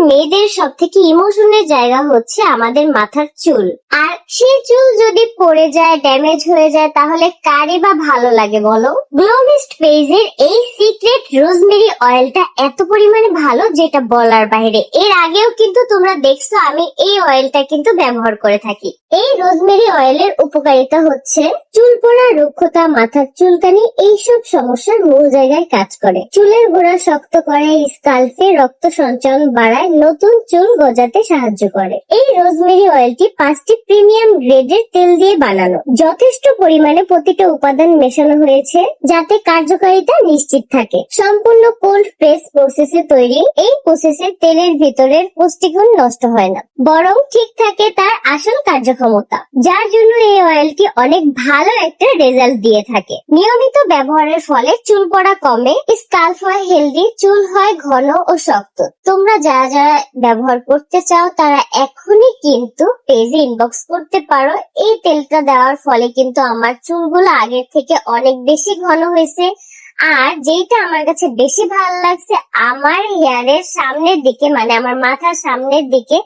মেয়েদের সব থেকে ইমোশনের জায়গা হচ্ছে আমাদের মাথার চুল। আর সেই চুল যদি পড়ে যায়, ড্যামেজ হয়ে যায়, তাহলে কারে বা ভালো লাগে বলো? গ্লো মিস্ট পেজের এই সিক্রেট রোজমেরি অয়েলটা এত পরিমাণে ভালো যেটা বলার বাইরে। এর আগেও কিন্তু তোমরা দেখছো আমি এই অয়েলটা কিন্তু ব্যবহার করে থাকি। এই রোজমেরি অয়েলের উপকারিতা হচ্ছে চুল পড়া, রুক্ষতা, মাথার চুলকানি এইসব সমস্যার মূল জায়গায় কাজ করে। চুলের গোড়া শক্ত করে, স্কাল্পে রক্ত সঞ্চালন বাড়ায়, নতুন চুল গজাতে সাহায্য করে। এই রোজমেরি অয়েলটি 5টি প্রিমিয়াম গ্রেডের তেল দিয়ে বানানো। যথেষ্ট পরিমাণে প্রতিটা উপাদান মেশানো হয়েছে যাতে কার্যকারিতা নিশ্চিত থাকে। সম্পূর্ণ কোল্ড প্রেস প্রসেসে তৈরি। এই প্রসেসে তেলের ভিতরের পুষ্টিগুণ নষ্ট হয় না, বরং ঠিক থাকে তার আসল কার্যক্ষমতা, যার জন্য এই অয়েলটি অনেক ভালো একটা রেজাল্ট দিয়ে থাকে। নিয়মিত ব্যবহারের ফলে চুল পড়া কমে, স্কাল্প হয় হেলদি, চুল হয় ঘন ও শক্ত। তোমরা যারা যারা ব্যবহার করতে চাও তারা এখনই কিন্তু পেজে ইনবক্স করতে পারো। এই তেলটা দেওয়ার ফলে কিন্তু আমার চুলগুলো আগের থেকে অনেক বেশি ঘন হয়েছে। আর যেটা আমার কাছে বেশি ভালো লাগছে, আমার হেয়ারের সামনের দিকে, মানে আমার মাথার সামনের দিকে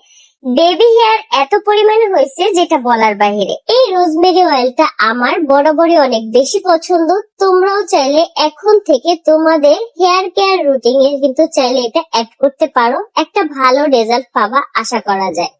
বেবি হেয়ার এত পরিমাণে হয়েছে যেটা বলার বাইরে। এই রোজমেরি অয়েলটা আমার বরাবরই অনেক বেশি পছন্দ। তোমরাও চাইলে এখন থেকে তোমাদের হেয়ার কেয়ার রুটিনে কিন্তু চাইলে এটা অ্যাড করতে পারো, একটা ভালো রেজাল্ট পাবা আশা করা যায়।